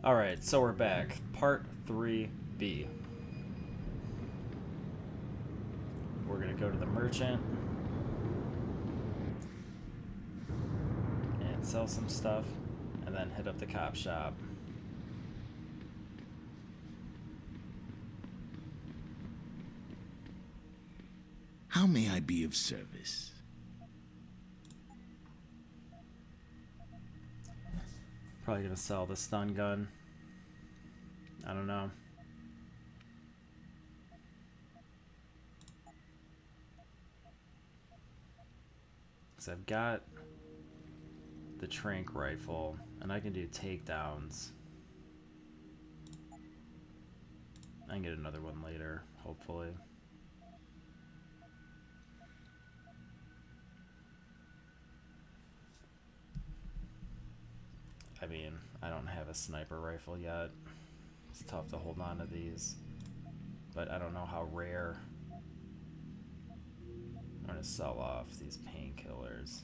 Alright, so we're back. Part 3B. We're going to go to the merchant and sell some stuff, and then hit up the cop shop. How may I be of service? Probably going to sell the stun gun. I don't know. Because I've got the tranq rifle, and I can do takedowns. I can get another one later, hopefully. I mean, I don't have a sniper rifle yet. It's tough to hold on to these. But I don't know how rare. I'm going to sell off these painkillers.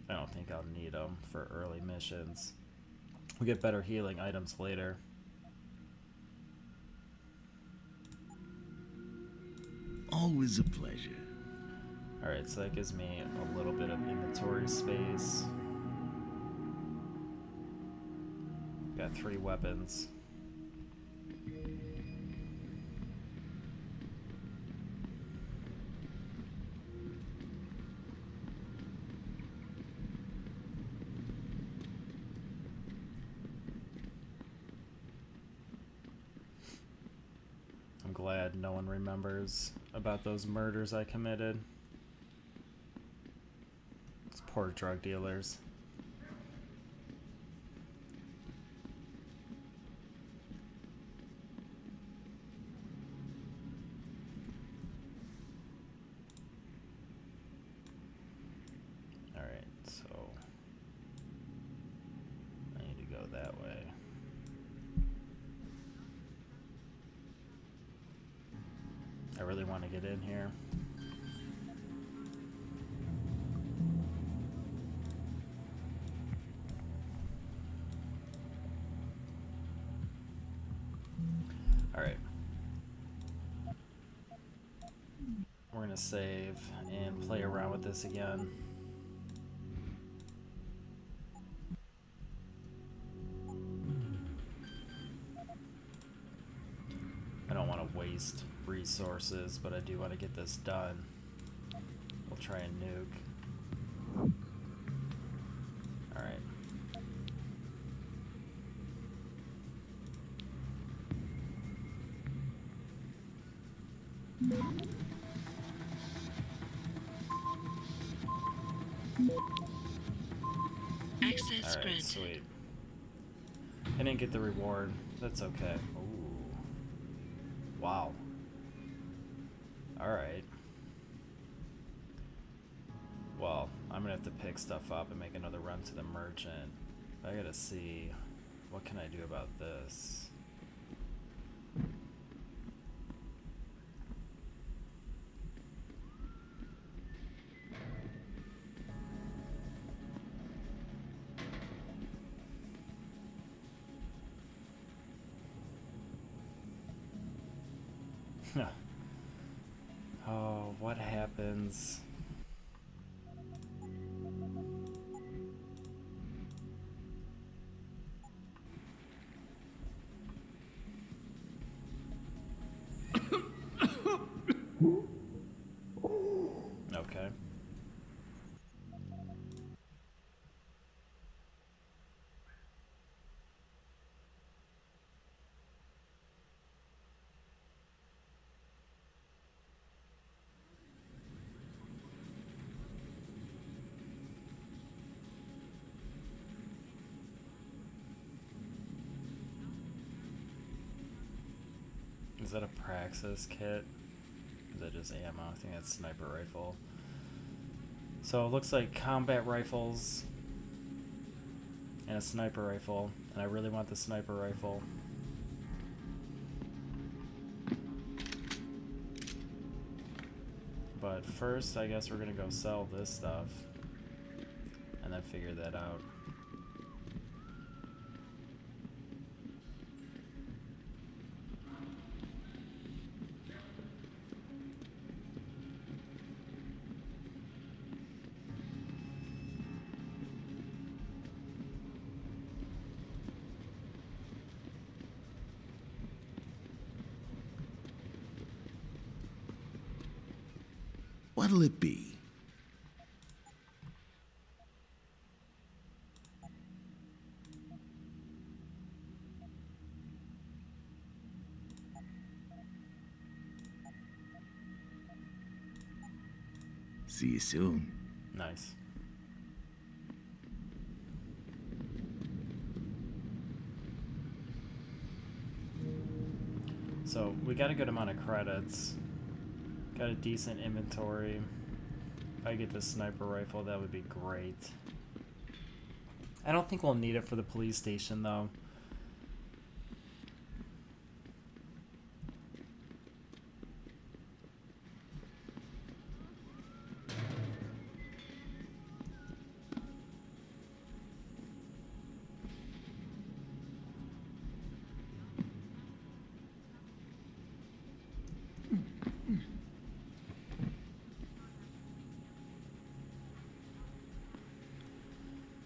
I don't think I'll need them for early missions. We'll get better healing items later. Always a pleasure. Alright, so that gives me a little bit of inventory space. Got 3 weapons. I'm glad no one remembers about those murders I committed. Those poor drug dealers. Alright, so I need to go that way. I really want to get in here. Alright. We're going to save and play around with this again. I don't want to waste resources, but I do want to get this done. We'll try and nuke. Alright. Access Alright, granted. sweet. I didn't get the reward. That's okay. Ooh. Wow. Alright. Well, I'm gonna have to pick stuff up and make another run to the merchant. I gotta see, what can I do about this? Oh, what happens? Okay. Is that a Praxis kit? Is that just ammo? I think that's sniper rifle. So it looks like combat rifles and a sniper rifle, and I really want the sniper rifle. But first, I guess we're gonna go sell this stuff and then figure that out. What'll it be? See you soon. Nice. So we got a good amount of credits. Got a decent inventory. If I get this sniper rifle, that would be great. I don't think we'll need it for the police station though.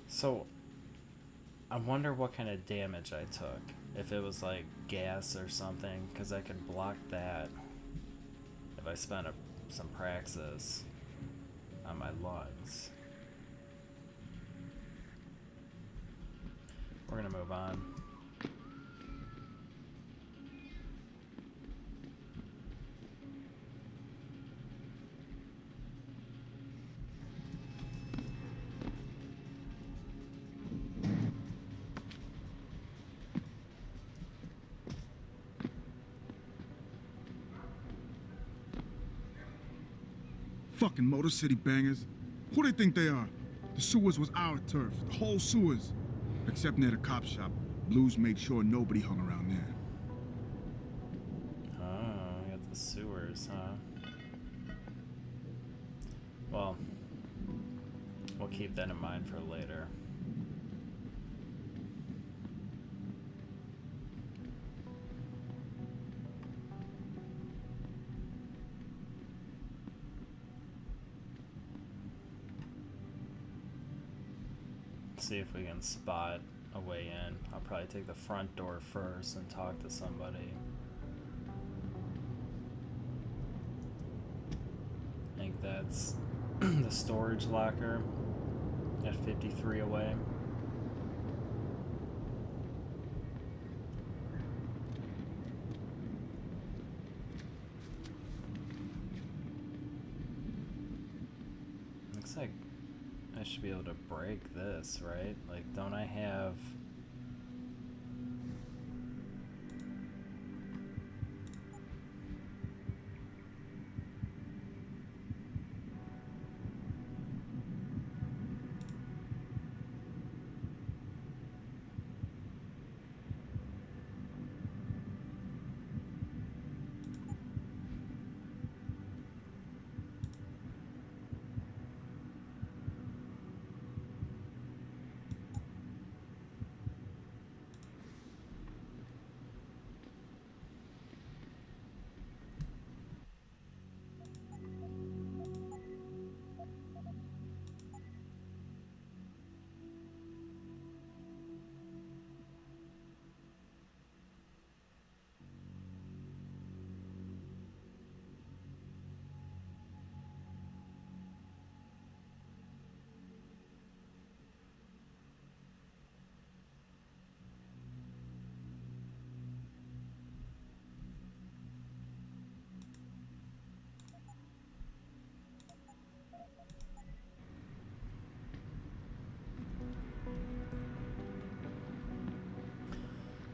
So, I wonder what kind of damage I took. If it was like gas or something, because I could block that if I spent some praxis on my lungs. We're gonna move on. Fucking Motor City bangers. Who they think they are? The sewers was our turf, the whole sewers. Except near the cop shop. Blues made sure nobody hung around there. Oh, we got the sewers, huh? Well, we'll keep that in mind for later. See if we can spot a way in. I'll probably take the front door first and talk to somebody. I think that's the storage locker at 53 away. Looks like I should be able to break this, right? Like, don't I have...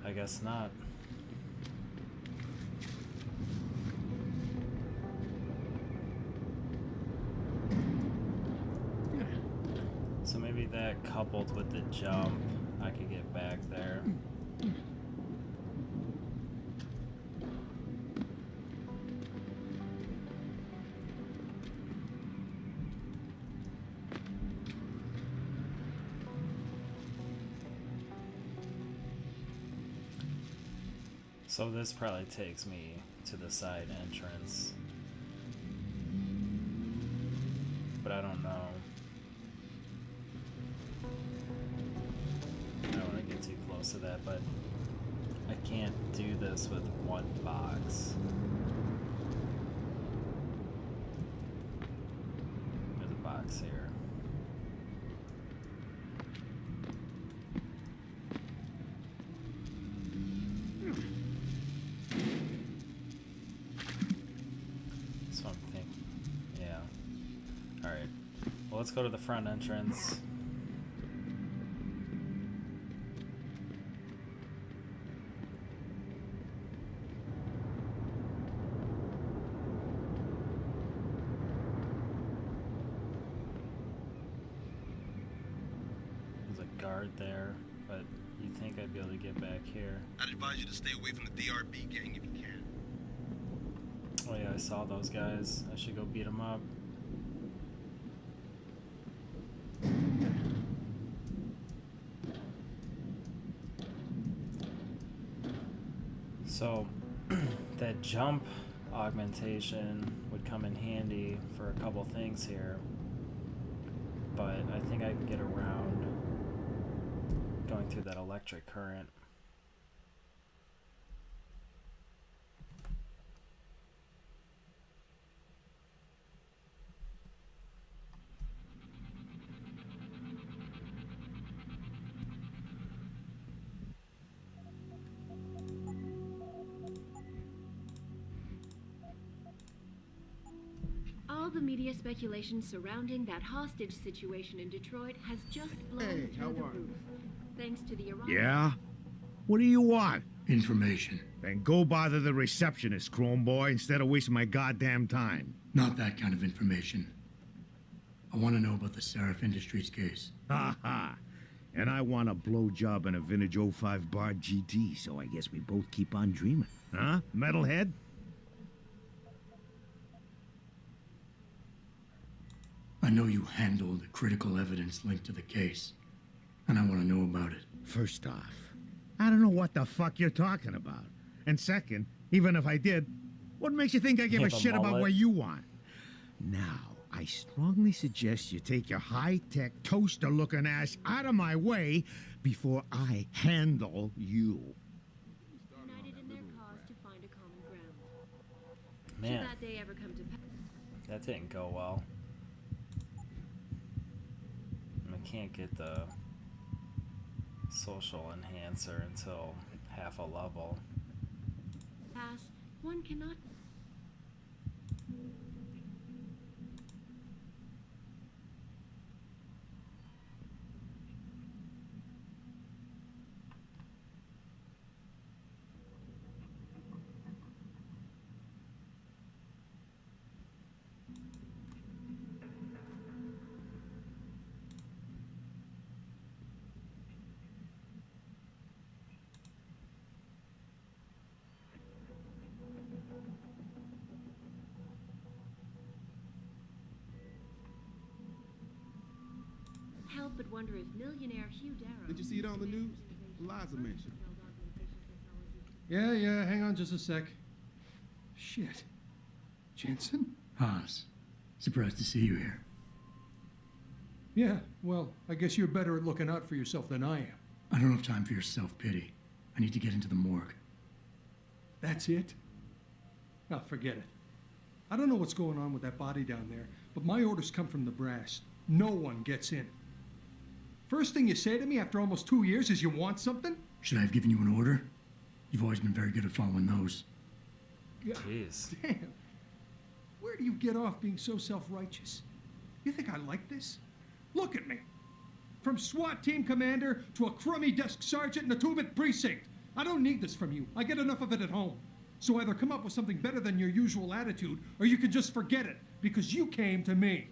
I guess not. So maybe that coupled with the jump, I could get back there. So this probably takes me to the side entrance. But I don't know. I don't want to get too close to that, but I can't do this with one box. things here. So I'm thinking, yeah. Alright, well, let's go to the front entrance. Guard there, but you think I'd be able to get back here? I'd advise you to stay away from the DRB gang if you can. Oh yeah, I saw those guys. I should go beat them up. So that jump augmentation would come in handy for a couple things here, but I think I can get around going through that electric current. All the media speculation surrounding that hostage situation in Detroit has just blown through the roof. Thanks to the Iran. Yeah? What do you want? Information. Then go bother the receptionist, Chrome Boy, instead of wasting my goddamn time. Not that kind of information. I want to know about the Seraph Industries case. Ha ha. And I want a blowjob in a vintage '05 bar GT, so I guess we both keep on dreaming. Huh, metalhead? I know you handled critical evidence linked to the case, and I want to know about it. First off, I don't know what the fuck you're talking about. And second, even if I did, what makes you think I give a shit about what you want? Now, I strongly suggest you take your high-tech, toaster-looking ass out of my way before I handle you. United in their cause to find a common ground. Man, Should that day ever come to pass? that didn't go well. I can't get the social enhancer until half a level. One cannot. Help but wonder if millionaire Hugh Darrow. Did you see it on the news? Liza mentioned. Yeah, hang on just a sec. Shit. Jensen? Haas, surprised to see you here. Yeah, well, I guess you're better at looking out for yourself than I am. I don't have time for your self-pity. I need to get into the morgue. That's it? Oh, forget it. I don't know what's going on with that body down there, but my orders come from the brass. No one gets in. First thing you say to me after almost 2 years is you want something? Should I have given you an order? You've always been very good at following those. Yeah, Jeez. damn. Where do you get off being so self-righteous? You think I like this? Look at me. From SWAT team commander to a crummy desk sergeant in a 2-bit precinct. I don't need this from you. I get enough of it at home. So either come up with something better than your usual attitude, or you can just forget it, because you came to me.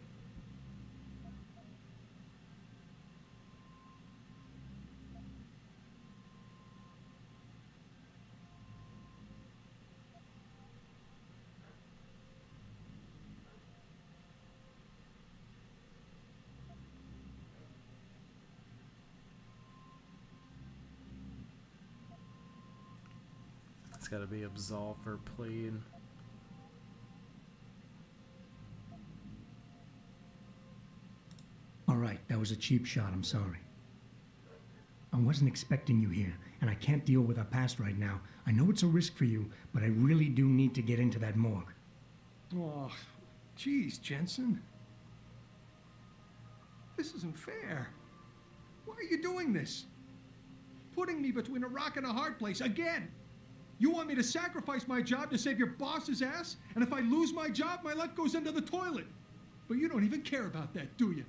It's gotta be absolved or plead. All right, that was a cheap shot, I'm sorry. I wasn't expecting you here, and I can't deal with our past right now. I know it's a risk for you, but I really do need to get into that morgue. Oh, geez, Jensen. This isn't fair. Why are you doing this? Putting me between a rock and a hard place again. You want me to sacrifice my job to save your boss's ass? And if I lose my job, my life goes into the toilet. But you don't even care about that, do you?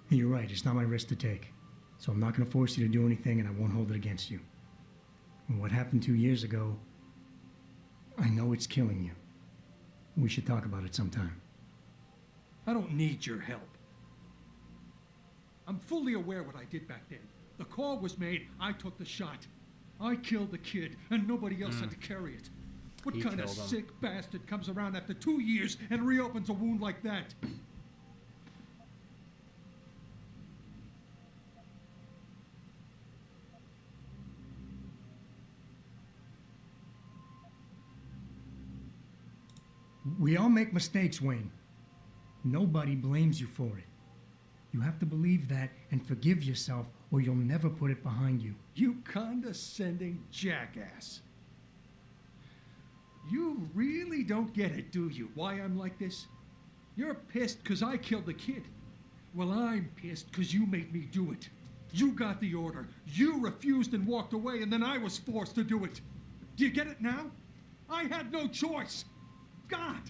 You're right, it's not my risk to take. So I'm not going to force you to do anything, and I won't hold it against you. And what happened 2 years ago, I know it's killing you. We should talk about it sometime. I don't need your help. I'm fully aware what I did back then. The call was made, I took the shot. I killed the kid, and nobody else had to carry it. What He kind of killed him. sick bastard comes around after 2 years and reopens a wound like that? We all make mistakes, Wayne. Nobody blames you for it. You have to believe that and forgive yourself, or you'll never put it behind you. You condescending jackass. You really don't get it, do you, why I'm like this? You're pissed because I killed the kid. Well, I'm pissed because you made me do it. You got the order. You refused and walked away, and then I was forced to do it. Do you get it now? I had no choice. God,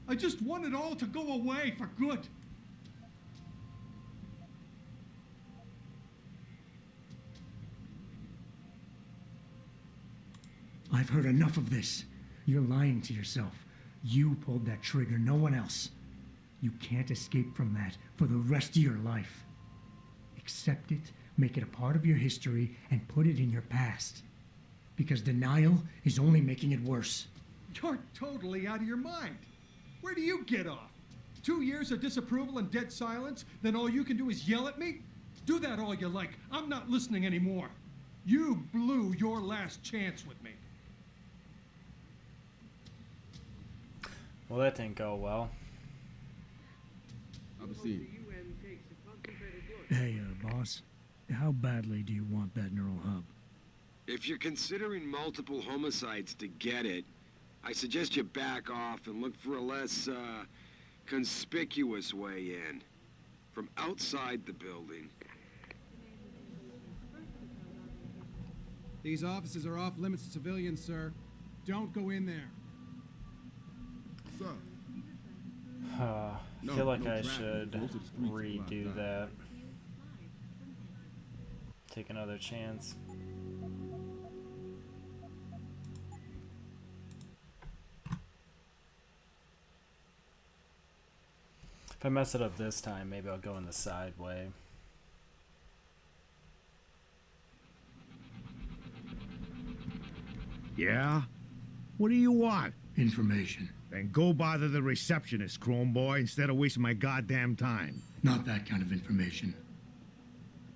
I just want it all to go away for good. I've heard enough of this. You're lying to yourself. You pulled that trigger, no one else. You can't escape from that for the rest of your life. Accept it, make it a part of your history, and put it in your past. Because denial is only making it worse. You're totally out of your mind. Where do you get off? 2 years of disapproval and dead silence, then all you can do is yell at me? Do that all you like. I'm not listening anymore. You blew your last chance with me. Well, that didn't go well. Hey, boss. How badly do you want that neural hub? If you're considering multiple homicides to get it, I suggest you back off and look for a less, conspicuous way in. From outside the building. These offices are off limits to civilians, sir. Don't go in there. Sir. I No, feel like no I traffic. should Most of the streets are redo blocked that. Take another chance. If I mess it up this time, maybe I'll go in the side way. Yeah? What do you want? Information. Then go bother the receptionist, Chrome Boy, instead of wasting my goddamn time. Not that kind of information.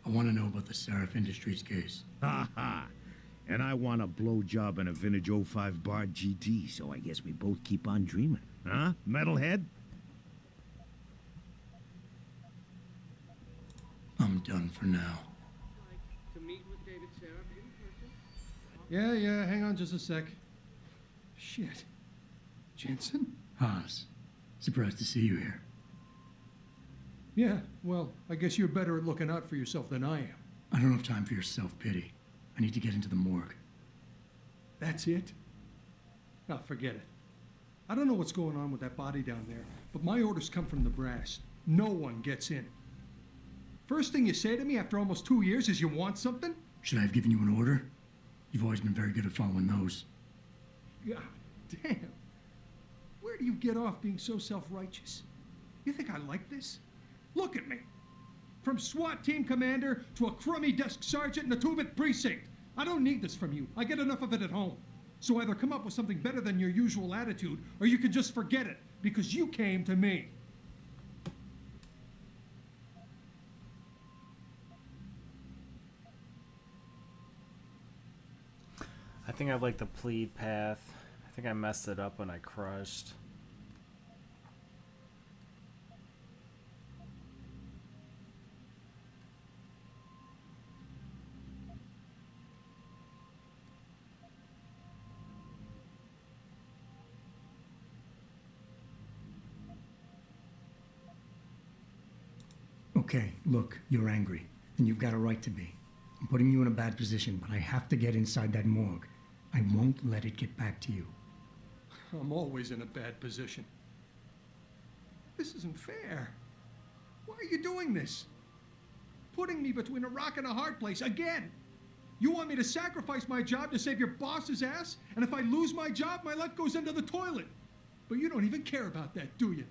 I want to know about the Seraph Industries case. Ha ha. And I want a blowjob in a vintage '05 bar GT, so I guess we both keep on dreaming. Huh, metalhead? I'm done for now. Yeah, hang on just a sec. Shit. Jensen? Haas, surprised to see you here. Yeah, well, I guess you're better at looking out for yourself than I am. I don't have time for your self-pity. I need to get into the morgue. That's it? Oh, forget it. I don't know what's going on with that body down there, but my orders come from the brass. No one gets in. First thing you say to me after almost 2 years is you want something? Should I have given you an order? You've always been very good at following those. God damn. Where do you get off being so self-righteous? You think I like this? Look at me. From SWAT team commander to a crummy desk sergeant in the 2-bit precinct. I don't need this from you. I get enough of it at home. So either come up with something better than your usual attitude, or you can just forget it, because you came to me. I think I like the plead path. I think I messed it up when I crushed. Okay, look, you're angry, and you've got a right to be. I'm putting you in a bad position, but I have to get inside that morgue. I won't let it get back to you. I'm always in a bad position. This isn't fair. Why are you doing this? Putting me between a rock and a hard place again. You want me to sacrifice my job to save your boss's ass? And if I lose my job, my life goes into the toilet. But you don't even care about that, do you?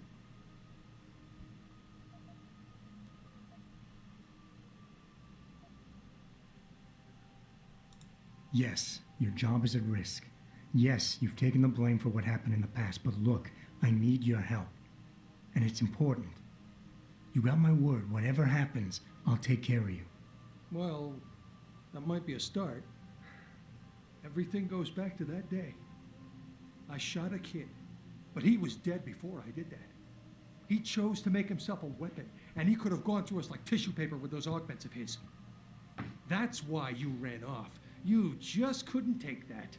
Yes, your job is at risk. Yes, you've taken the blame for what happened in the past, but look, I need your help. And it's important. You got my word, whatever happens, I'll take care of you. Well, that might be a start. Everything goes back to that day. I shot a kid, but he was dead before I did that. He chose to make himself a weapon, and he could have gone through us like tissue paper with those augments of his. That's why you ran off. You just couldn't take that.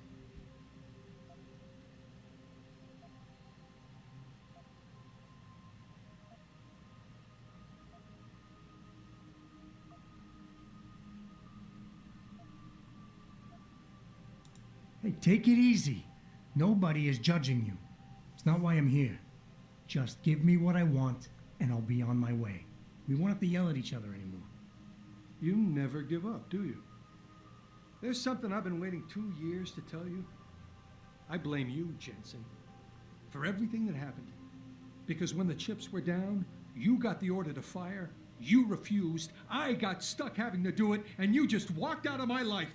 Hey, take it easy. Nobody is judging you. It's not why I'm here. Just give me what I want, and I'll be on my way. We won't have to yell at each other anymore. You never give up, do you? There's something I've been waiting 2 years to tell you. I blame you, Jensen, for everything that happened. Because when the chips were down, you got the order to fire, you refused, I got stuck having to do it, and you just walked out of my life.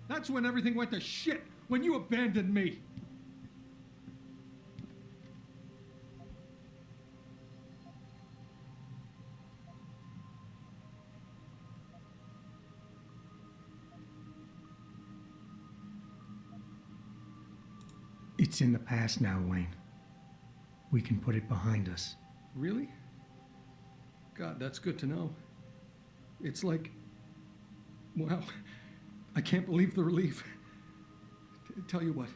That's when everything went to shit, when you abandoned me. It's in the past now, Wayne. We can put it behind us. Really? God, that's good to know. It's like, wow, I can't believe the relief. Tell you what,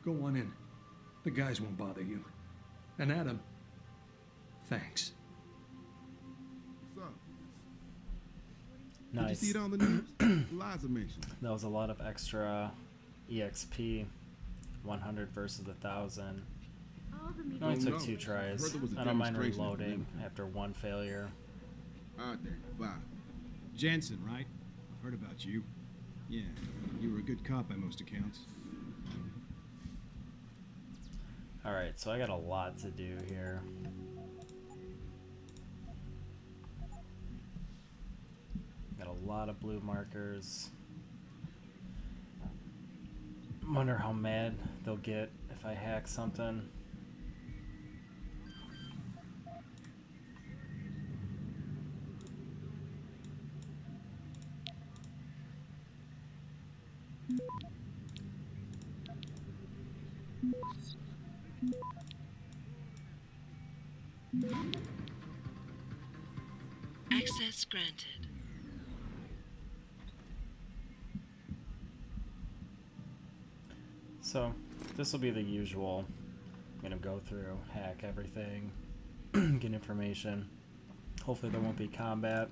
go on in. The guys won't bother you. And Adam, thanks. What's up? Nice. Did you see it on the news? Liza mentioned. That was a lot of extra EXP. 100 versus 1,000. It only took 2 tries. I don't mind reloading after 1 failure. Out there, wow. Jensen, right? I've heard about you. Yeah, you were a good cop by most accounts. Alright, so I got a lot to do here. Got a lot of blue markers. Wonder how mad they'll get if I hack something. Access granted. So, this will be the usual. I'm gonna go through, hack everything, get information. Hopefully there won't be combat.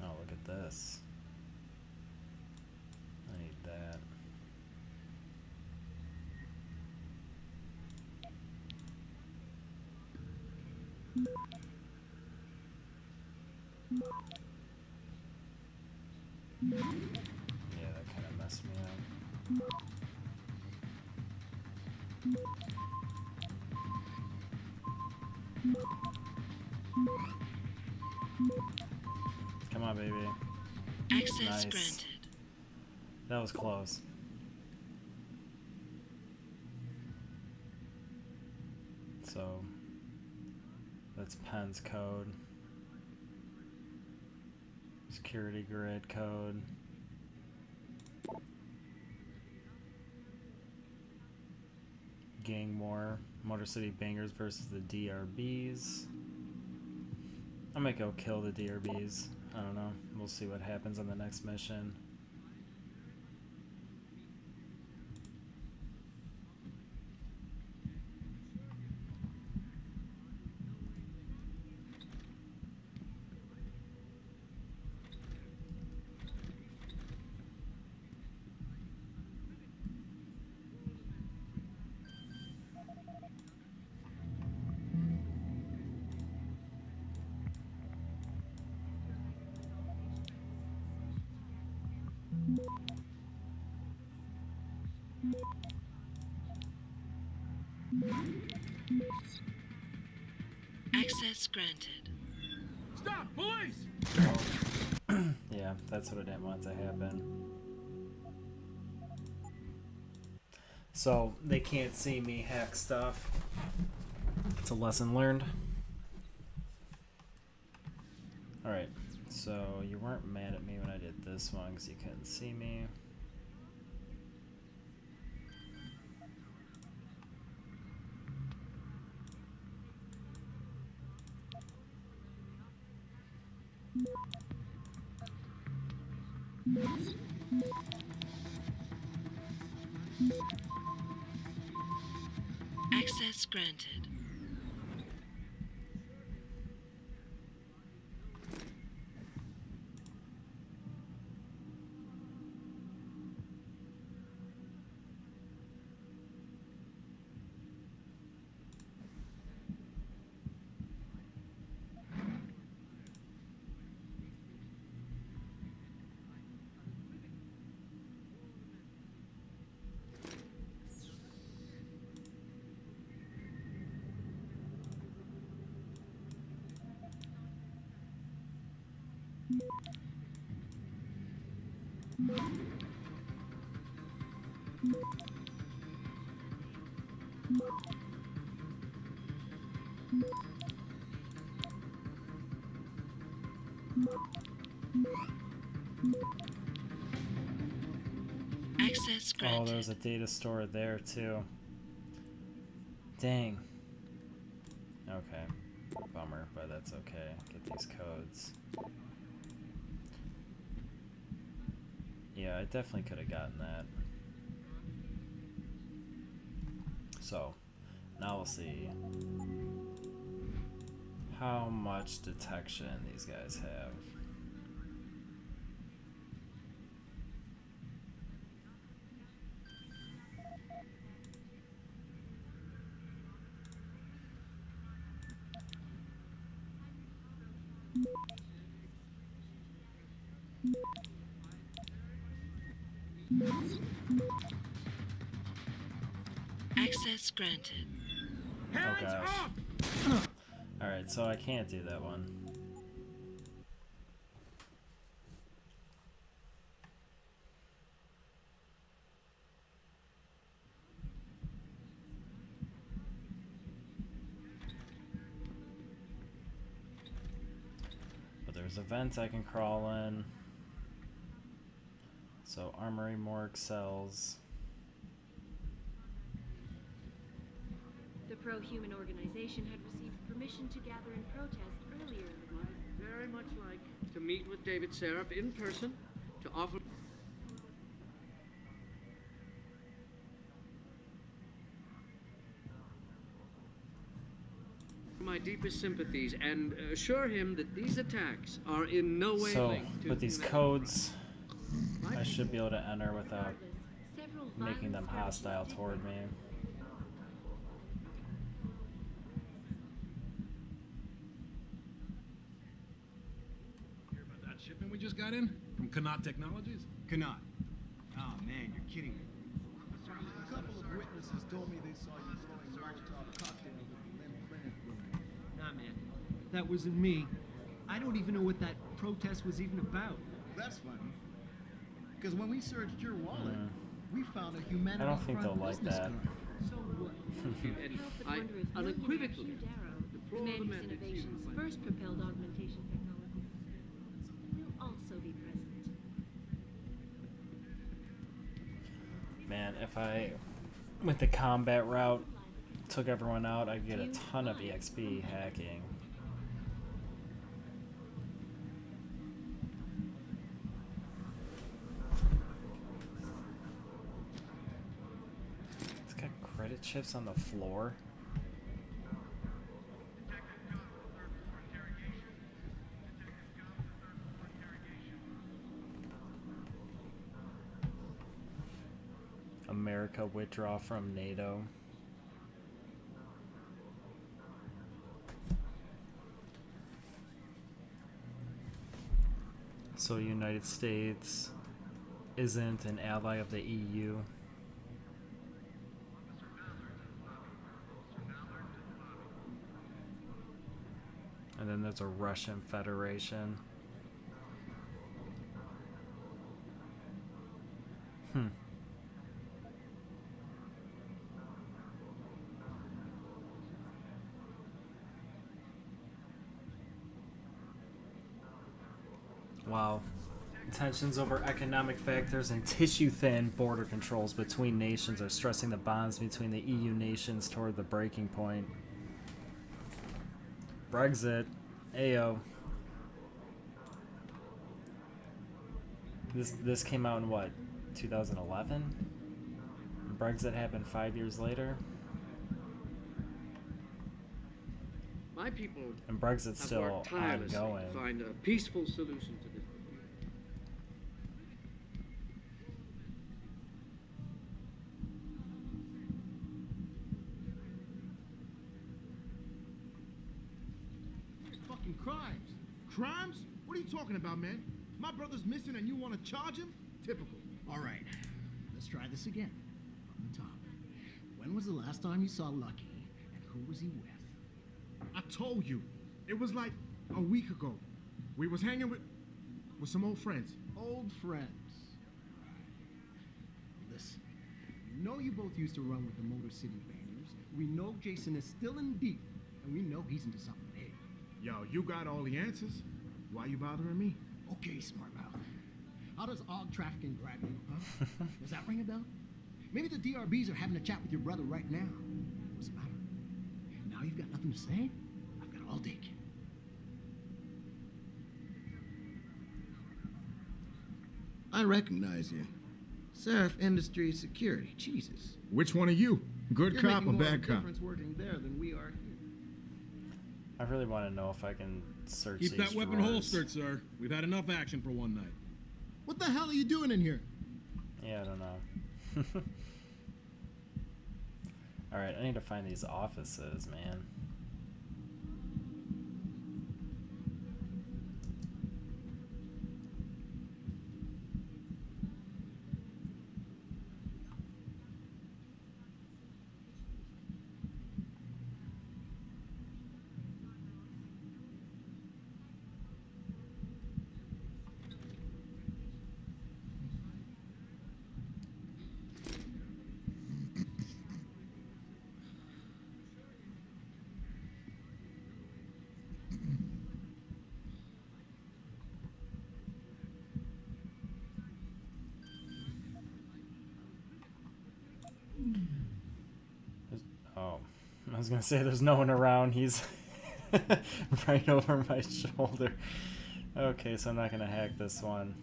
Oh, look at this. I need that. Yeah, that kind of messed me up. Come on, baby. Access Nice. granted. That was close. So, that's Penn's code. Security grid code. Gang war. Motor City Bangers versus the DRBs. I might go kill the DRBs. I don't know. We'll see what happens on the next mission. Access granted. Stop! Police! Yeah, that's what I didn't want to happen. So they can't see me hack stuff. It's a lesson learned. Alright, so you weren't mad at me when I did this one because you couldn't see me. Access granted. Access granted. Oh, there's a data store there too. Dang. Okay. Bummer, but that's okay. Get these codes. Yeah, I definitely could have gotten that. So, now we'll see how much detection these guys have. Access granted. Oh gosh. Alright, so I can't do that one. But there's a vent I can crawl in. So armory, morgue, cells. The pro-human organization had received permission to gather and protest earlier in the month. Very much like to meet with David Seraph in person, to offer my deepest sympathies and assure him that these attacks are in no way So, linked to with these human- codes, I should be able to enter without Several making them violent hostile skirmishes toward me. Hear about that shipment we just got in? From Connaught Technologies? Connaught. Oh man, you're kidding me. A couple of witnesses told me they saw you throwing Molotov cocktails at the Lynn Clinic building. Nah, man. That wasn't me. I don't even know what that protest was even about. That's funny. Because when we searched your wallet, we found a I humanity don't think they'll like business that. card. So what? And I wonder if unequivocally Hugh Darrow, the deplore man the whose methods innovations used by first propelled augmentation technology, will also be present. Man, if I went the combat route, took everyone out, I'd get a ton of EXP hacking. chips on the floor? America withdraw from NATO. So United States isn't an ally of the EU. And then there's a Russian Federation. Wow. Tensions over economic factors and tissue-thin border controls between nations are stressing the bonds between the EU nations toward the breaking point. Brexit. Ayo. This came out in what? 2011? Brexit happened 5 years later? My people and Brexit's still ongoing. To find a peaceful solution to this. Fucking crimes. Crimes? What are you talking about, man? My brother's missing and you want to charge him? Typical. All right, let's try this again. From the top. When was the last time you saw Lucky, and who was he with? I told you. It was like a week ago. We was hanging with some old friends. Old friends. Right. Listen, we know you both used to run with the Motor City Bangers. We know Jason is still in deep, and we know he's into something big. Yo, you got all the answers. Why you bothering me? Okay, smart mouth. How does og trafficking grab you, huh? Does that ring a bell? Maybe the DRBs are having a chat with your brother right now. What's the matter? Now you've got nothing to say? I've got all day, kid. I recognize you. Seraph Industries Security. Jesus. Which one are you? Good You're cop or making more bad of a cop? difference working there than we are here. I really want to know if I can search Keep these that weapon drawers. holstered, sir. We've had enough action for one night. What the hell are you doing in here? Yeah, I don't know. Alright, I need to find these offices, man. Oh, I was gonna say there's no one around. He's right over my shoulder. Okay, so I'm not gonna hack this one.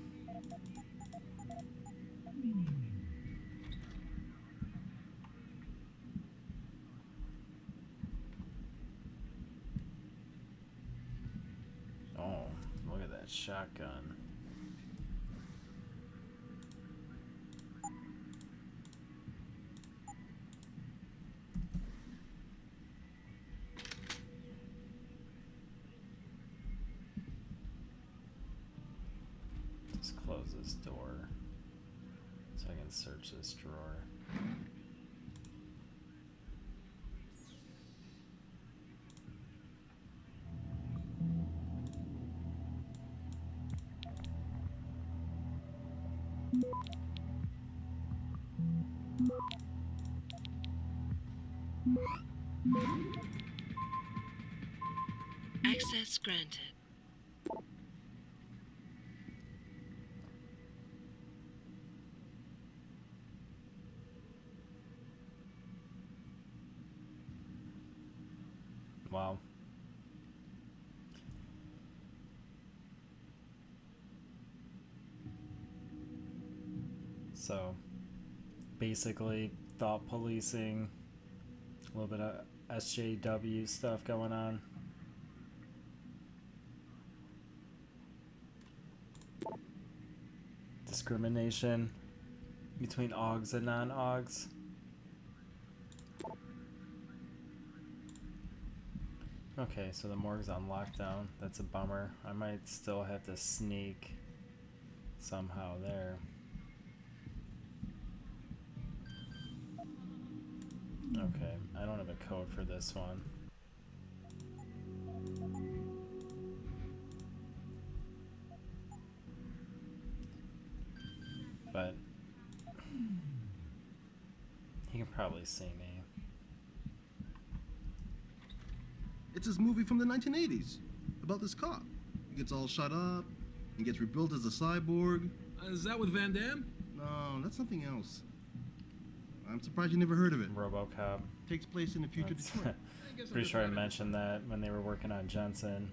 Oh, look at that shotgun. Just close this door so I can search this drawer. Access granted. Wow. So, basically, thought policing A little bit of SJW stuff going on. Discrimination between AUGs and non-AUGs. Okay, so the morgue's on lockdown. That's a bummer. I might still have to sneak somehow there. Okay, I don't have a code for this one. But he can probably see me. It's this movie from the 1980s about this cop. He gets all shot up and gets rebuilt as a cyborg. Is that with Van Damme? No, that's something else. I'm surprised you never heard of it. RoboCop. Takes place in the future Detroit. Pretty sure I mentioned that when they were working on Jensen.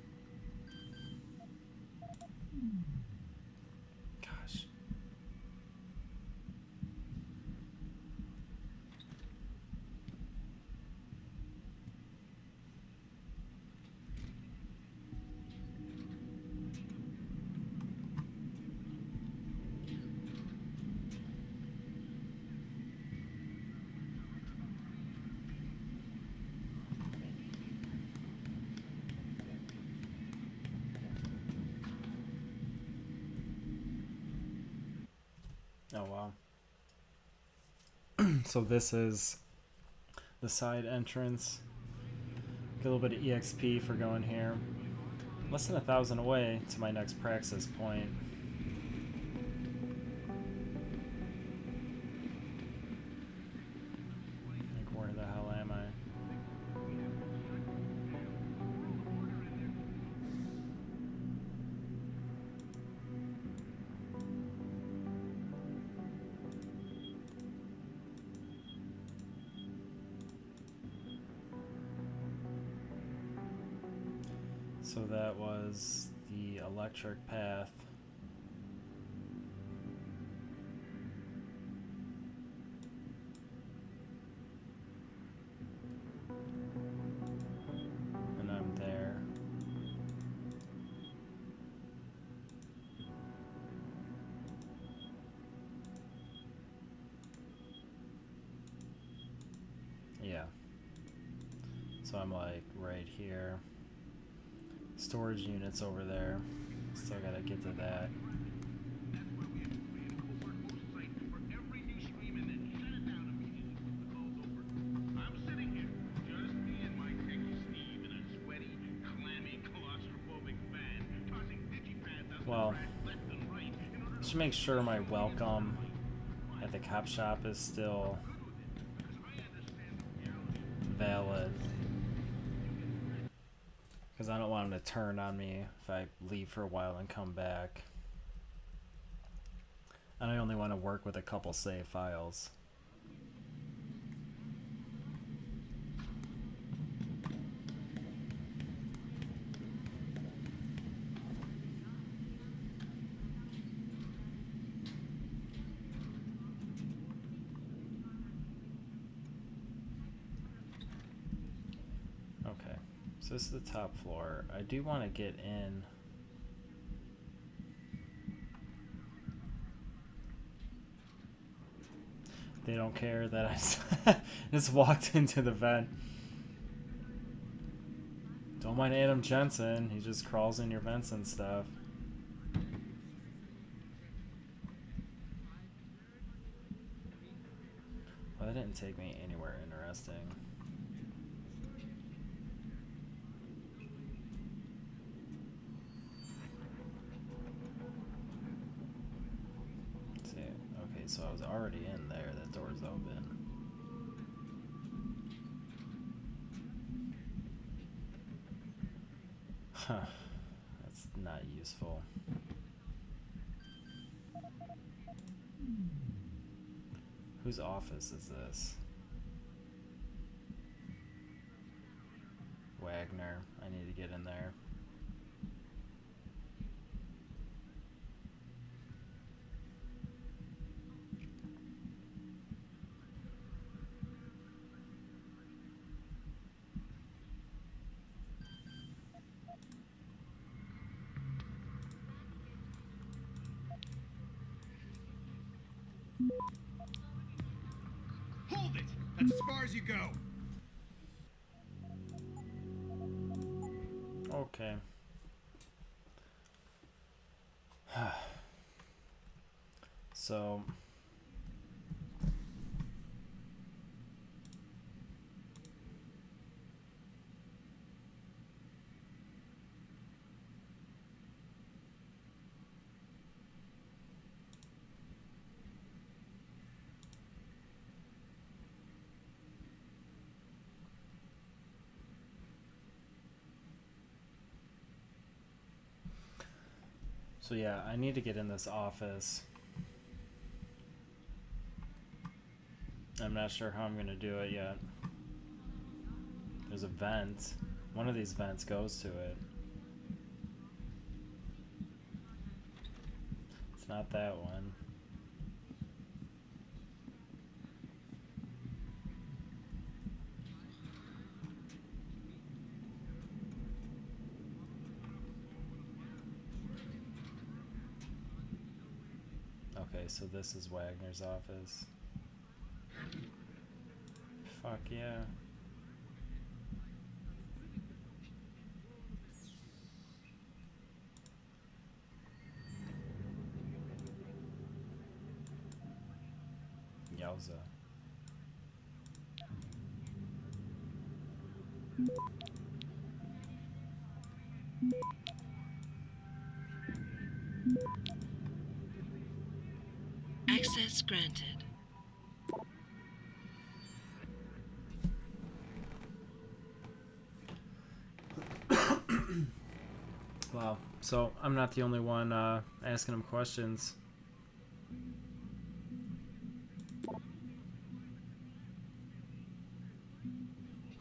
Gosh. Oh wow. So this is the side entrance. Get a little bit of EXP for going here. Less than 1,000 away to my next praxis point. Like, where the hell am I? So that was the electric path. And I'm there. Yeah. So I'm like right here. Storage units over there. Still gotta get to that. Well, just make sure my welcome at the cop shop is still valid. Because I don't want him to turn on me if I leave for a while and come back. And I only want to work with a couple save files. Okay. So this is the top floor. I do want to get in. They don't care that I just walked into the vent. Don't mind Adam Jensen. He just crawls in your vents and stuff. Well, that didn't take me anywhere interesting. Okay, so I was already in there. That door's open. Huh. That's not useful. Whose office is this? Wagner. I need to get in there. Hold it! That's as far as you go. Okay. So yeah, I need to get in this office. I'm not sure how I'm gonna do it yet. There's a vent. One of these vents goes to it. It's not that one. Okay, so this is Wagner's office. Fuck yeah. Yowza. Access granted. Wow. So I'm not the only one asking him questions.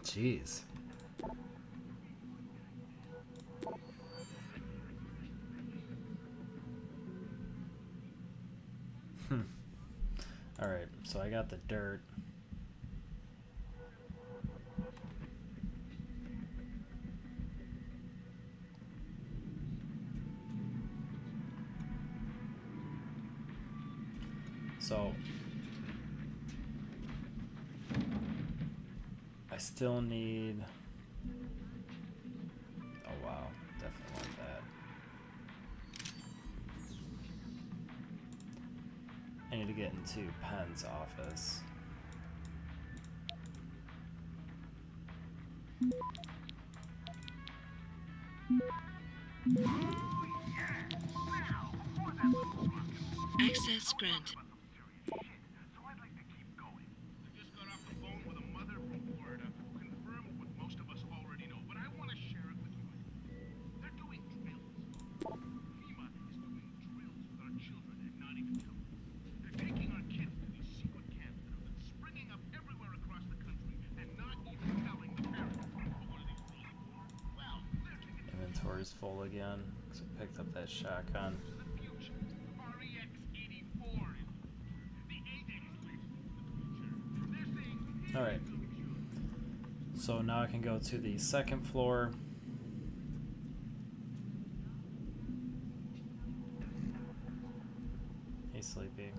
Jeez. Alright, so I got the dirt. So I still need... Oh wow, definitely want that. I need to get into Penn's office. Access granted. Inventory's full again, because I picked up that shotgun. Alright. So now I can go to the second floor. Hey, Sleepy.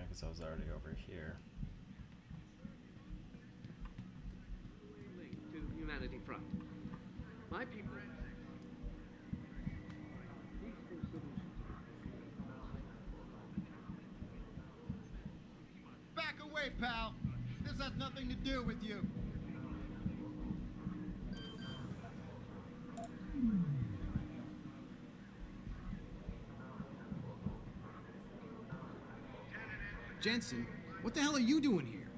Because I was already over here. Link to Humanity Front. My people. Peaceful solution. Back away, pal. This has nothing to do with you. Jensen, what the hell are you doing here?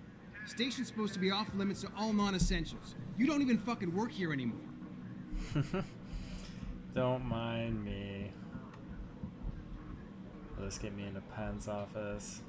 Station's supposed to be off limits to all non-essentials. You don't even fucking work here anymore. Don't mind me. Let's get me into Penn's office.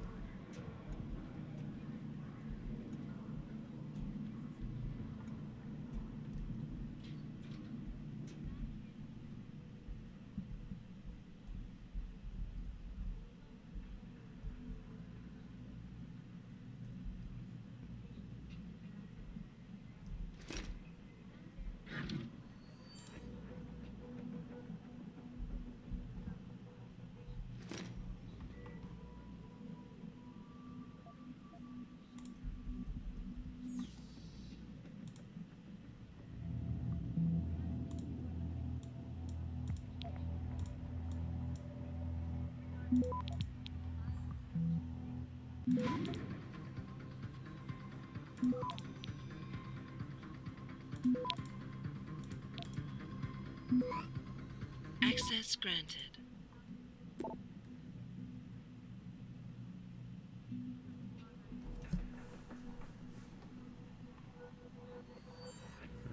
Access granted.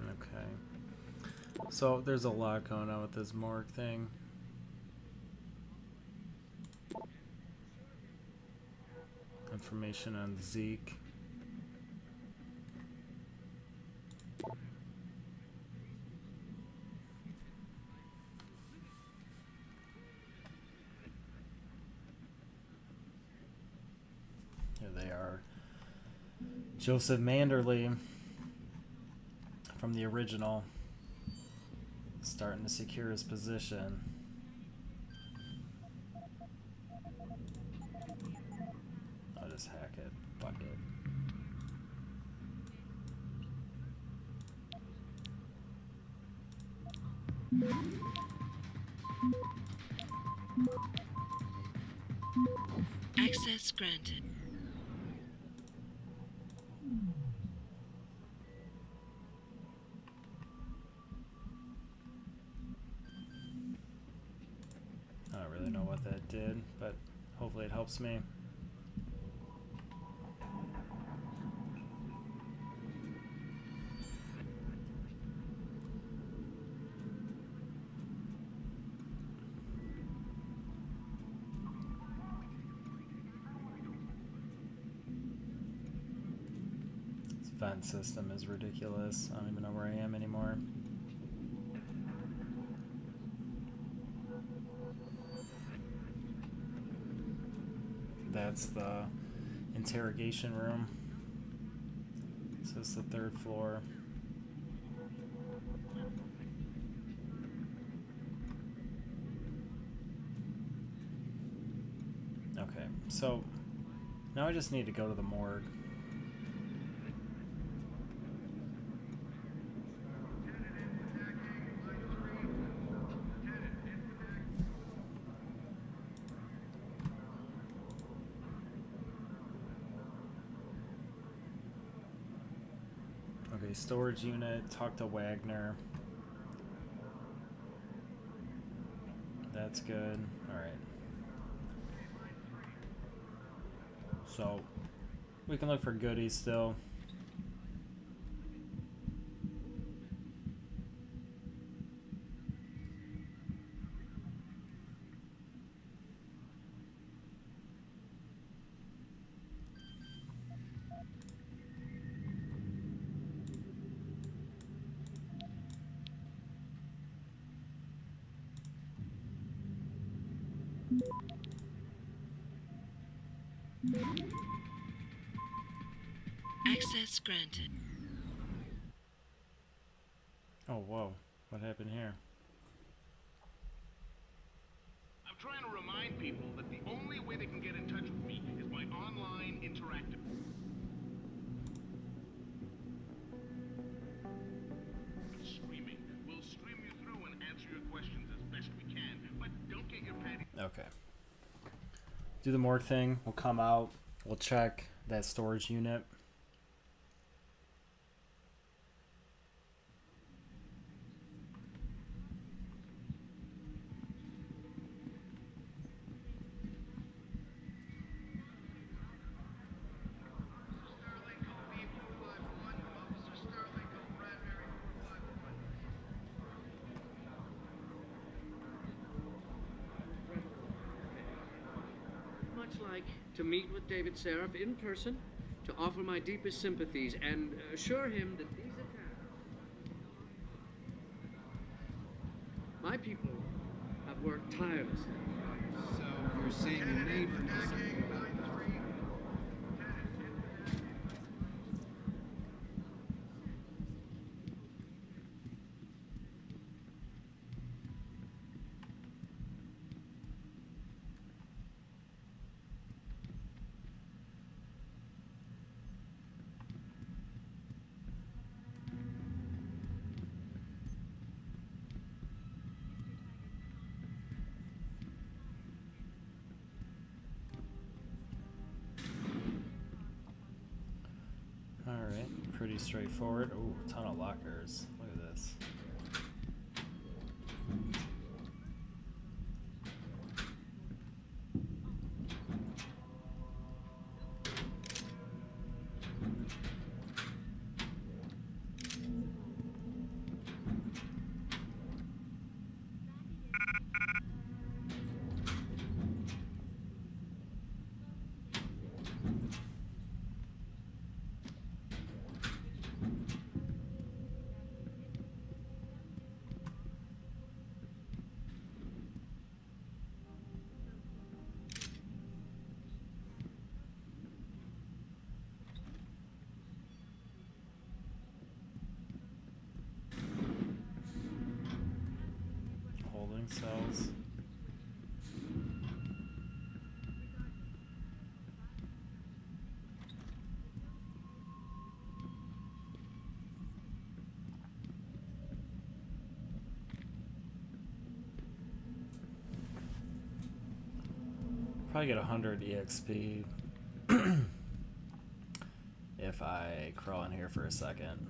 Okay. So there's a lot going on with this morgue thing. Information on Zeke. Here they are. Joseph Manderley from the original, starting to secure his position. I'll just hack it. Fuck it. Access granted. I don't really know what that did, but hopefully it helps me. This vent system is ridiculous. I don't even know where I am anymore. That's the interrogation room. So it's the 3rd floor. Okay, so now I just need to go to the morgue. Okay, storage unit, talk to Wagner. That's good. Alright. So, we can look for goodies still. Access granted. Oh, whoa. What happened here? I'm trying to remind people that the only way they can get in touch with me is by online interactive. Screaming. We'll stream you through and answer your questions as best we can, but don't get your panties. Okay. Do the morgue thing. We'll come out. We'll check that storage unit. Much like to meet with David Seraph in person, to offer my deepest sympathies and assure him that these attacks... My people have worked tirelessly. So you're saying you may know something about this? Alright, pretty straightforward. Ooh, a ton of lockers. Look at this. Holding cells. Probably get 100 EXP if I crawl in here for a second.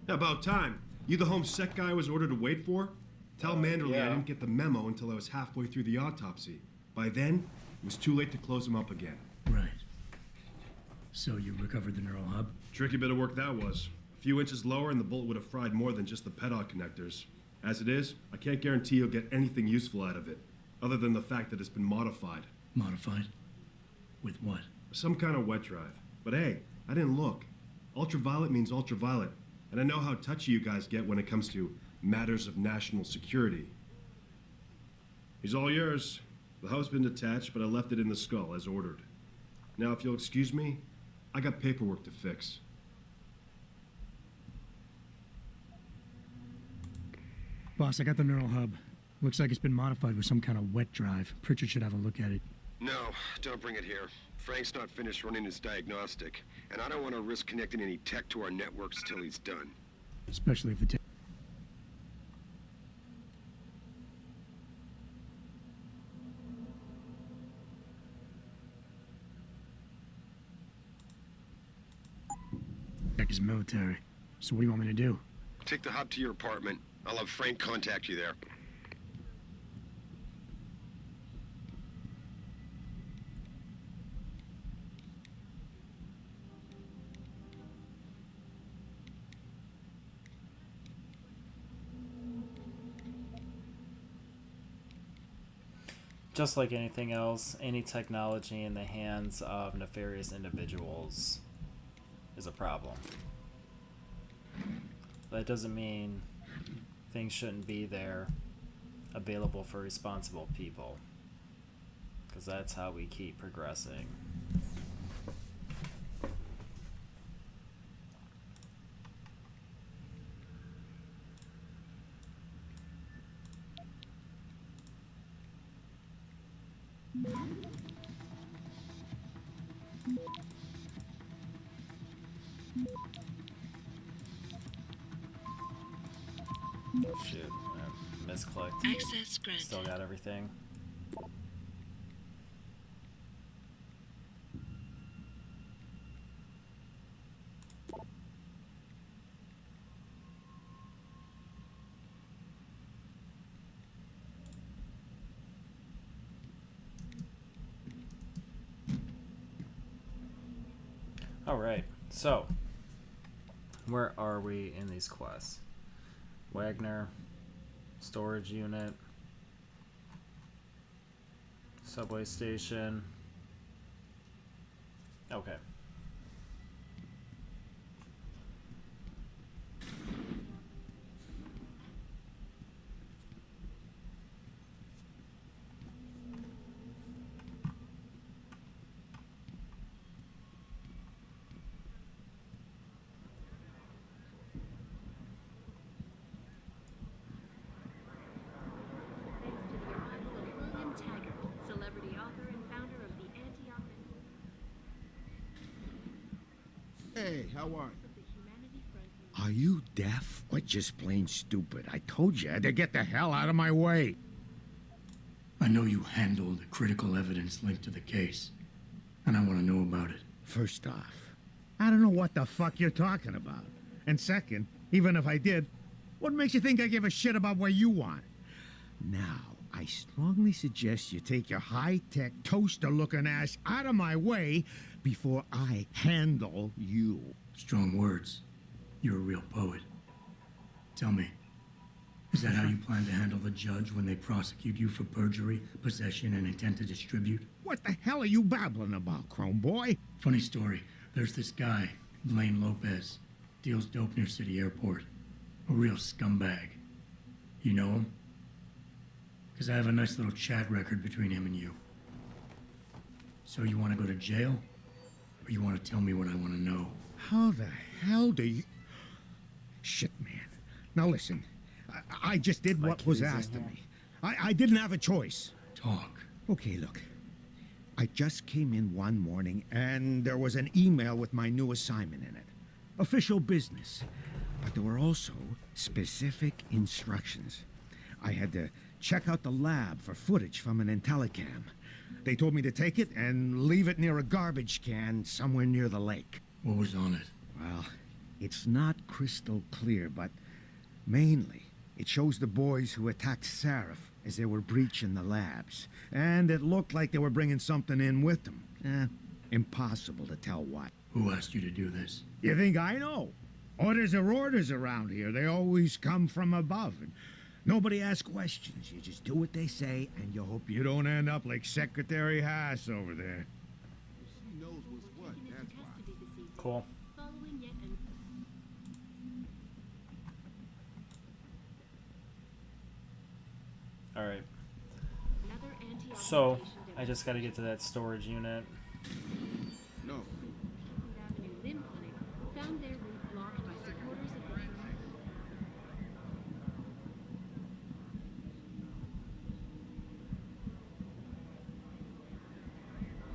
About time. You the homesec guy I was ordered to wait for? Tell Manderley yeah. I didn't get the memo until I was halfway through the autopsy. By then, it was too late to close him up again. Right. So you recovered the neural hub? Tricky bit of work that was. A few inches lower and the bullet would have fried more than just the pedal connectors. As it is, I can't guarantee you'll get anything useful out of it, other than the fact that it's been modified. Modified? With what? Some kind of wet drive. But hey, I didn't look. Ultraviolet means ultraviolet. And I know how touchy you guys get when it comes to matters of national security. He's all yours. The hub's been detached, but I left it in the skull as ordered. Now, if you'll excuse me, I got paperwork to fix. Boss, I got the neural hub. Looks like it's been modified with some kind of wet drive. Pritchard should have a look at it. No, don't bring it here. Frank's not finished running his diagnostic, and I don't want to risk connecting any tech to our networks till he's done. Especially if the tech is military. So what do you want me to do? Take the hub to your apartment. I'll have Frank contact you there. Just like anything else, any technology in the hands of nefarious individuals is a problem. That doesn't mean things shouldn't be there available for responsible people, because that's how we keep progressing. Shit, misclicked. Access granted. Still got everything. Alright, so where are we in these quests? Wagner, storage unit, subway station. Okay. Hey, how are you? Are you deaf or just plain stupid? I told you to get the hell out of my way. I know you handled the critical evidence linked to the case, and I want to know about it. First off, I don't know what the fuck you're talking about. And second, even if I did, what makes you think I give a shit about what you want? Now, I strongly suggest you take your high-tech, toaster-looking ass out of my way before I handle you. Strong words. You're a real poet. Tell me, is that how you plan to handle the judge when they prosecute you for perjury, possession, and intent to distribute? What the hell are you babbling about, Chrome Boy? Funny story. There's this guy, Blaine Lopez, deals dope near City Airport. A real scumbag. You know him? Because I have a nice little chat record between him and you. So you want to go to jail? Or you want to tell me what I want to know? How the hell do you... Shit, man. Now listen, I just did what was asked of me. I didn't have a choice. Talk. Okay, look. I just came in one morning and there was an email with my new assignment in it. Official business. But there were also specific instructions. I had to check out the lab for footage from an Intellicam. They told me to take it and leave it near a garbage can somewhere near the lake. What was on it? Well, it's not crystal clear, but mainly it shows the boys who attacked Seraph as they were breaching the labs. And it looked like they were bringing something in with them. Impossible to tell what. Who asked you to do this? You think I know? Orders are orders around here. They always come from above. And nobody asks questions. You just do what they say, and you hope you don't end up like Secretary Haas over there. She knows what's what, that's why. Cool. Alright. So, I just gotta get to that storage unit. No. Found their route blocked by supporters of the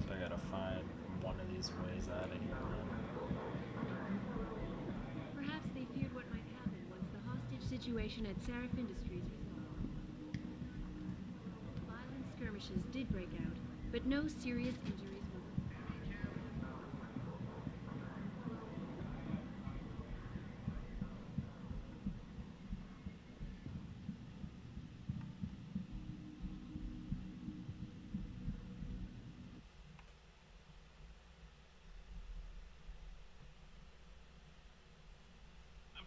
So I gotta find one of these ways out of here. Perhaps they feared what might happen once the hostage situation at Seraph Industries resolved. Violent skirmishes did break out, but no serious injuries were.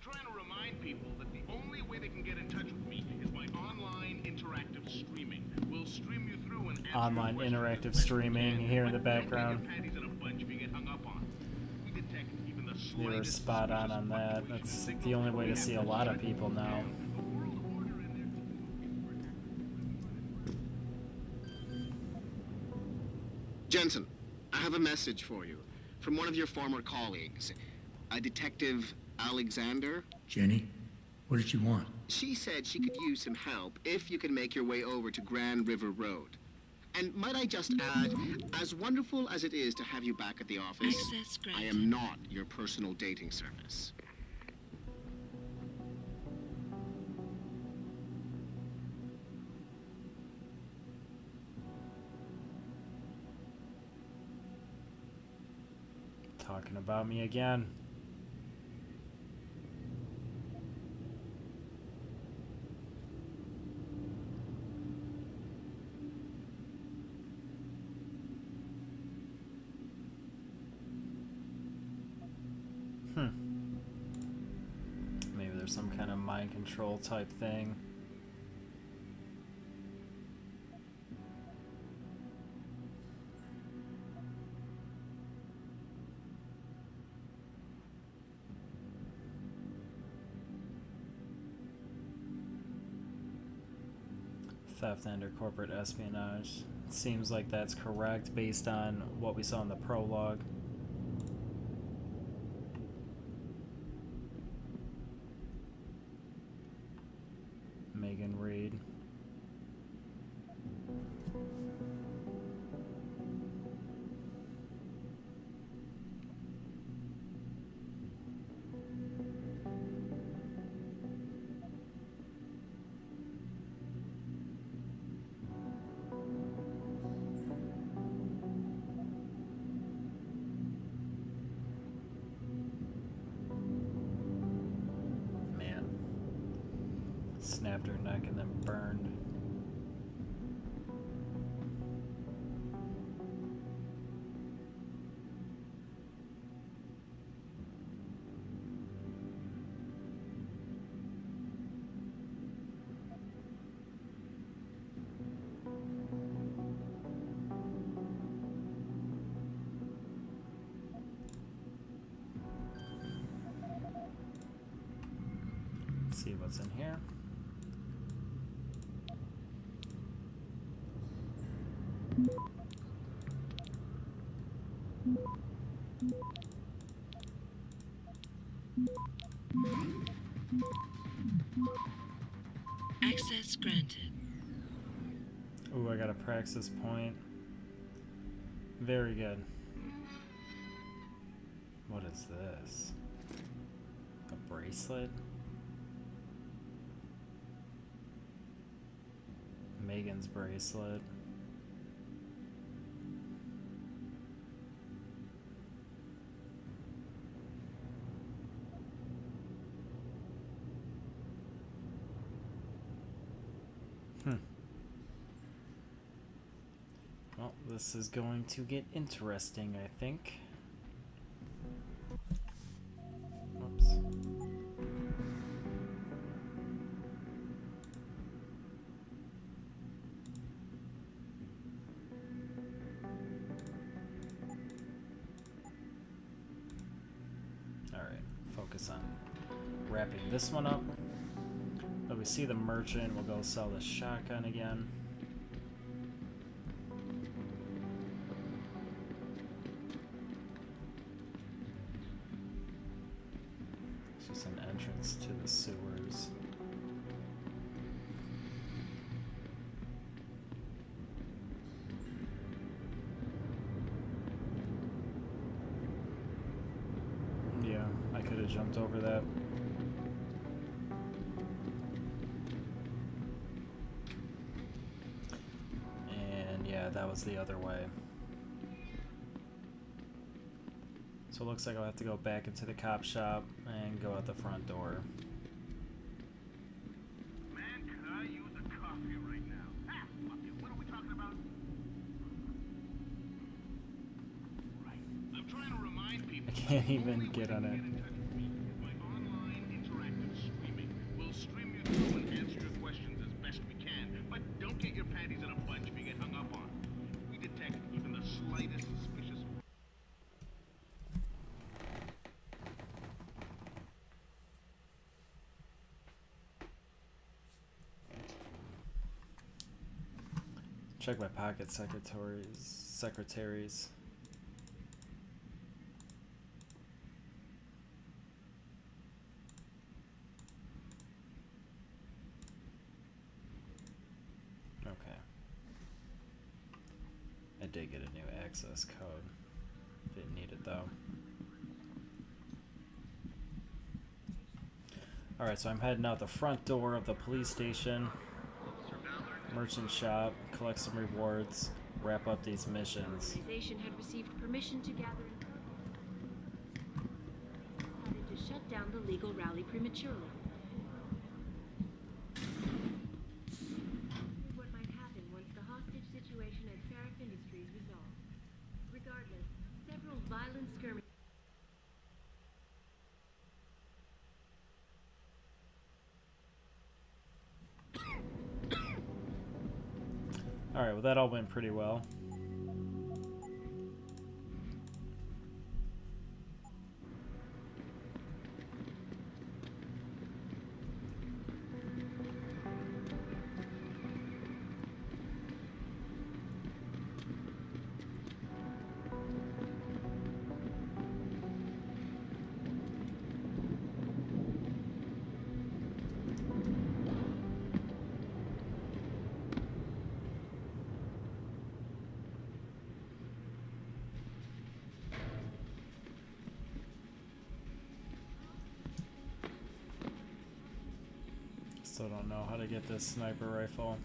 Trying to remind people that the only way they can get in touch with me is by online interactive streaming. We'll stream you through and Online interactive streaming here in the background. They were spot on that. That's the only way to see a lot of people now. Jensen, I have a message for you from one of your former colleagues, a Detective Alexander. Jenny? What did she want? She said she could use some help if you can make your way over to Grand River Road. And might I just add, as wonderful as it is to have you back at the office, I am not your personal dating service. Talking about me again. Maybe there's some kind of mind control type thing. Theft under corporate espionage. It seems like that's correct based on what we saw in the prologue. Megan Reed. snapped her neck and then burned. See what's in here. Access granted. Ooh, I got a praxis point. Very good. What is this? A bracelet? Megan's bracelet. Well, this is going to get interesting, I think. Whoops. Focus on wrapping this one up. But we see the merchant, we'll go sell the shotgun again. It's just an entrance to the sewers. Yeah, I could have jumped over that. And yeah, that was the other way. So it looks like I'll have to go back into the cop shop and go out the front door. Man, could I use a coffee right now? Ah, fuck it. What are we talking about? Right. I'm trying to remind people. I can't even get on it. My online interactive streaming. We'll stream you through and answer your questions as best we can, but don't get your panties in a bunch if you get hung up on. We detect even the slightest suspicious. Check my pocket secretaries. Okay. I did get a new access code. Didn't need it though. Alright, so I'm heading out the front door of the police station. Merchant shop, collect some rewards, wrap up these missions. The organization had received permission to gather in decided to shut down the legal rally prematurely. What might happen once the hostage situation at Sarif Industries resolved. Regardless, several violent skirmishes. Alright, well that all went pretty well. Still don't know how to get this sniper rifle.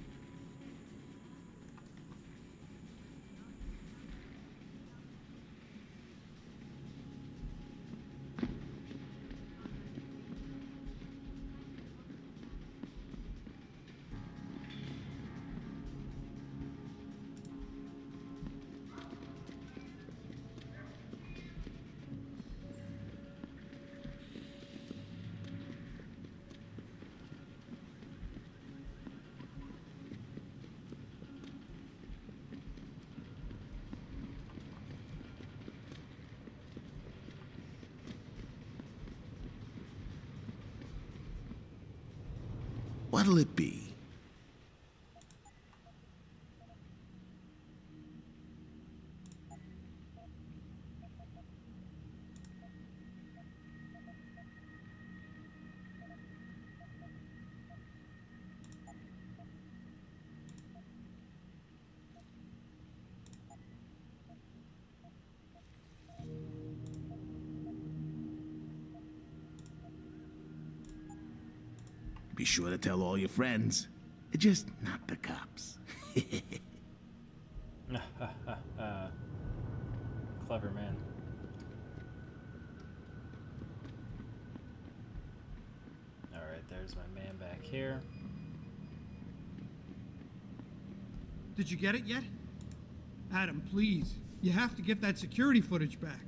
What'll it be? Be sure to tell all your friends. Just not the cops. Clever man. Alright, there's my man back here. Did you get it yet? Adam, please. You have to get that security footage back.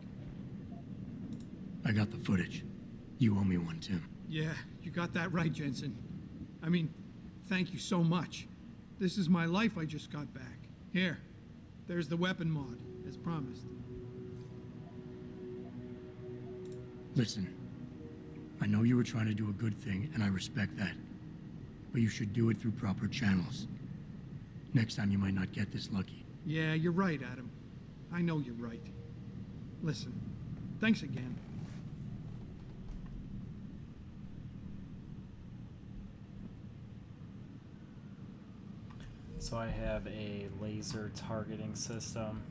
I got the footage. You owe me one, Tim. Yeah, you got that right, Jensen. I mean, thank you so much. This is my life I just got back. Here, there's the weapon mod, as promised. Listen, I know you were trying to do a good thing, and I respect that. But you should do it through proper channels. Next time you might not get this lucky. Yeah, you're right, Adam. I know you're right. Listen, thanks again. So I have a laser targeting system.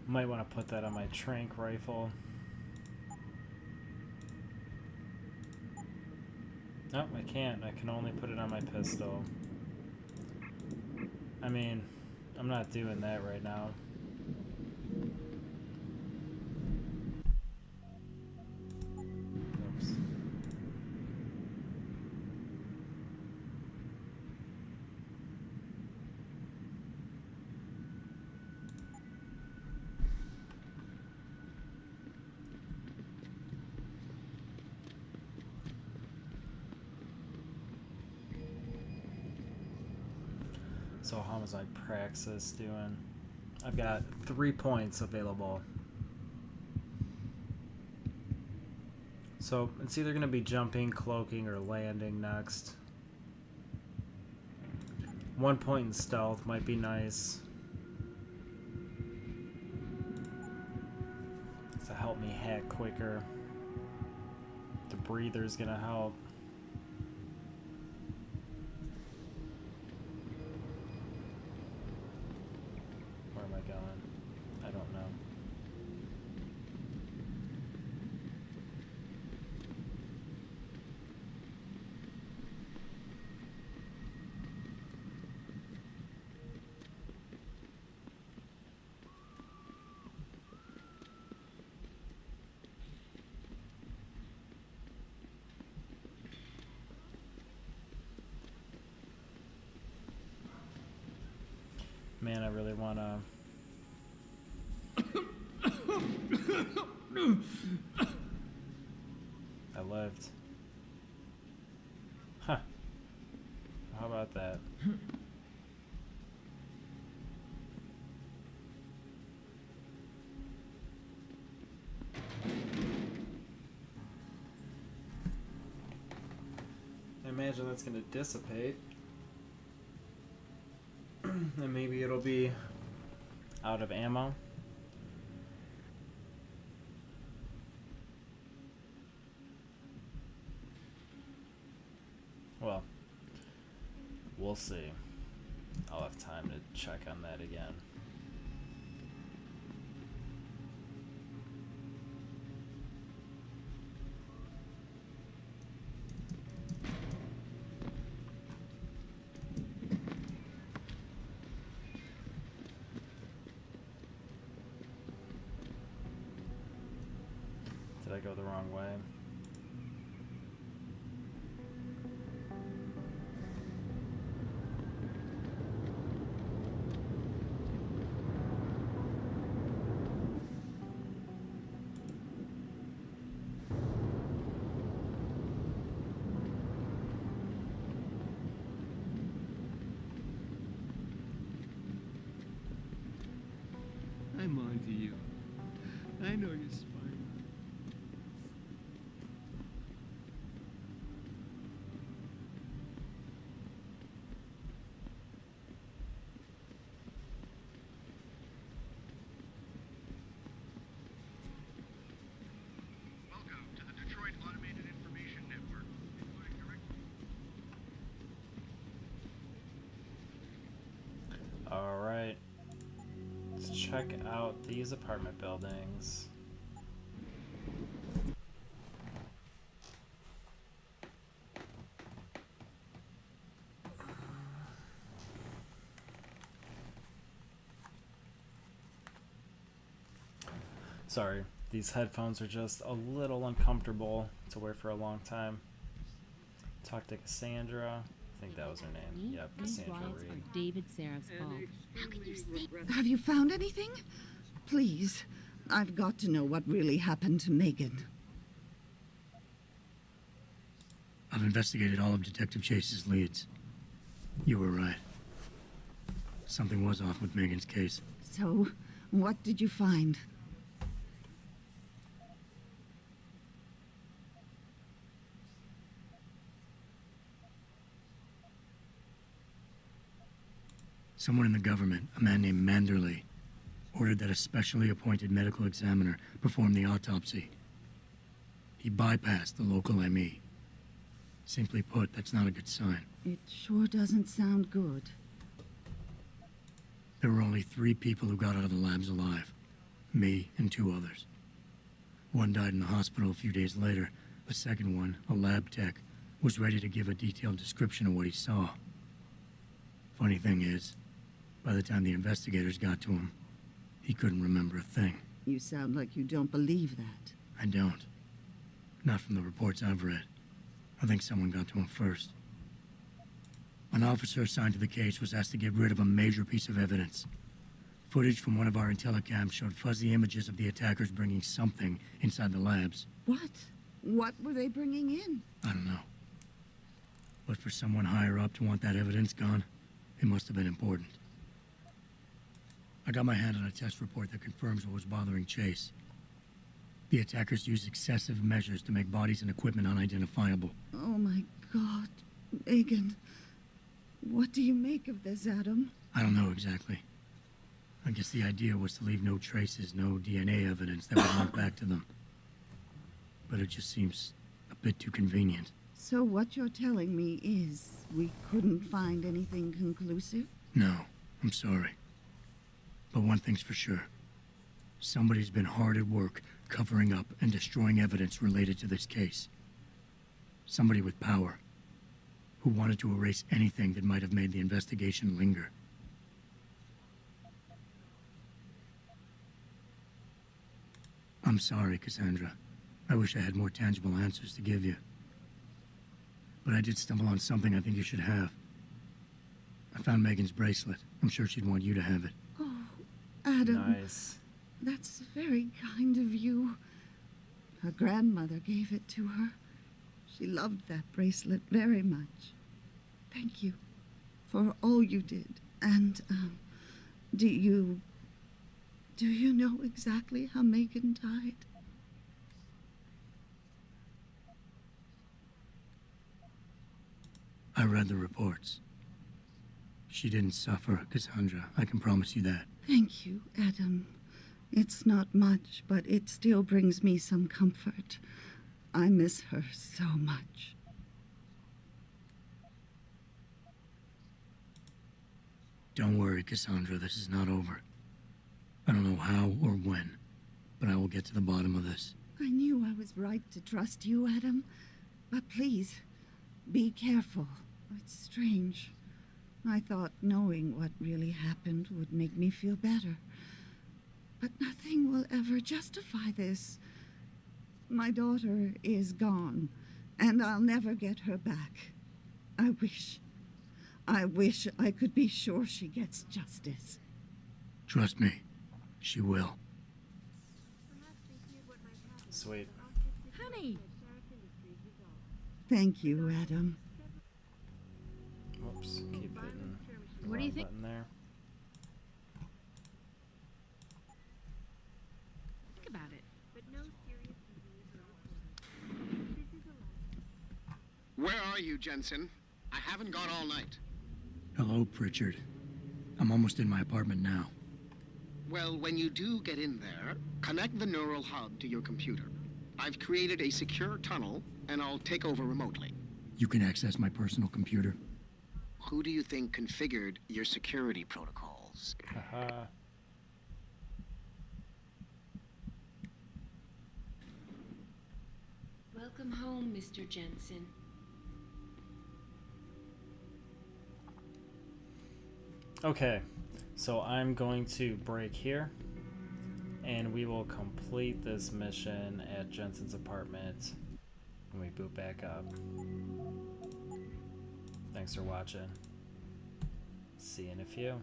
Might want to put that on my tranq rifle. No, I can't. I can only put it on my pistol. I mean, I'm not doing that right now. Oops. So how was my praxis doing? I've got 3 points available. So it's either going to be jumping, cloaking, or landing next. 1 point in stealth might be nice. To help me hack quicker. The breather's going to help. Man, I really want to... I lived. Huh. How about that? I imagine that's going to dissipate. And maybe it'll be out of ammo. Well, we'll see. I'll have time to check on that again. Did I go the wrong way? I'm on to you. I know you're smart. Welcome to the Detroit Automated Information Network, including direct... All right. Let's check out these apartment buildings. Sorry, these headphones are just a little uncomfortable to wear for a long time. Talk to Cassandra. I think that was her name. Yep, Cassandra Reed. David Seraph's fault. How can you say? Have you found anything? Please, I've got to know what really happened to Megan. I've investigated all of Detective Chase's leads. You were right. Something was off with Megan's case. So, what did you find? Someone in the government, a man named Manderley, ordered that a specially appointed medical examiner perform the autopsy. He bypassed the local ME. Simply put, that's not a good sign. It sure doesn't sound good. There were only 3 people who got out of the labs alive. Me and 2 others. One died in the hospital a few days later. The second one, a lab tech, was ready to give a detailed description of what he saw. Funny thing is, by the time the investigators got to him, he couldn't remember a thing. You sound like you don't believe that. I don't. Not from the reports I've read. I think someone got to him first. An officer assigned to the case was asked to get rid of a major piece of evidence. Footage from one of our intellicams showed fuzzy images of the attackers bringing something inside the labs. What? What were they bringing in? I don't know. But for someone higher up to want that evidence gone, it must have been important. I got my hand on a test report that confirms what was bothering Chase. The attackers used excessive measures to make bodies and equipment unidentifiable. Oh my God, Megan. What do you make of this, Adam? I don't know exactly. I guess the idea was to leave no traces, no DNA evidence that would link back to them. But it just seems a bit too convenient. So what you're telling me is we couldn't find anything conclusive? No, I'm sorry. But one thing's for sure. Somebody's been hard at work covering up and destroying evidence related to this case. Somebody with power, who wanted to erase anything that might have made the investigation linger. I'm sorry, Cassandra. I wish I had more tangible answers to give you. But I did stumble on something I think you should have. I found Megan's bracelet. I'm sure she'd want you to have it. Oh, Adam. Nice. That's very kind of you. Her grandmother gave it to her. She loved that bracelet very much. Thank you for all you did. And, do you know exactly how Megan died? I read the reports. She didn't suffer, Cassandra. I can promise you that. Thank you, Adam. It's not much, but it still brings me some comfort. I miss her so much. Don't worry, Cassandra. This is not over. I don't know how or when, but I will get to the bottom of this. I knew I was right to trust you, Adam. But please, be careful. It's strange. I thought knowing what really happened would make me feel better. But nothing will ever justify this. My daughter is gone, and I'll never get her back. I wish I could be sure she gets justice. Trust me, she will. Sweet. Honey! Thank you, Adam. Whoops, keep hitting the What do you wrong think? button there. Where are you, Jensen? I haven't got all night. Hello, Pritchard. I'm almost in my apartment now. Well, when you do get in there, connect the neural hub to your computer. I've created a secure tunnel, and I'll take over remotely. You can access my personal computer. Who do you think configured your security protocols? Haha. Welcome home, Mr. Jensen. Okay, so I'm going to break here, and we will complete this mission at Jensen's apartment when we boot back up. Thanks for watching. See you in a few.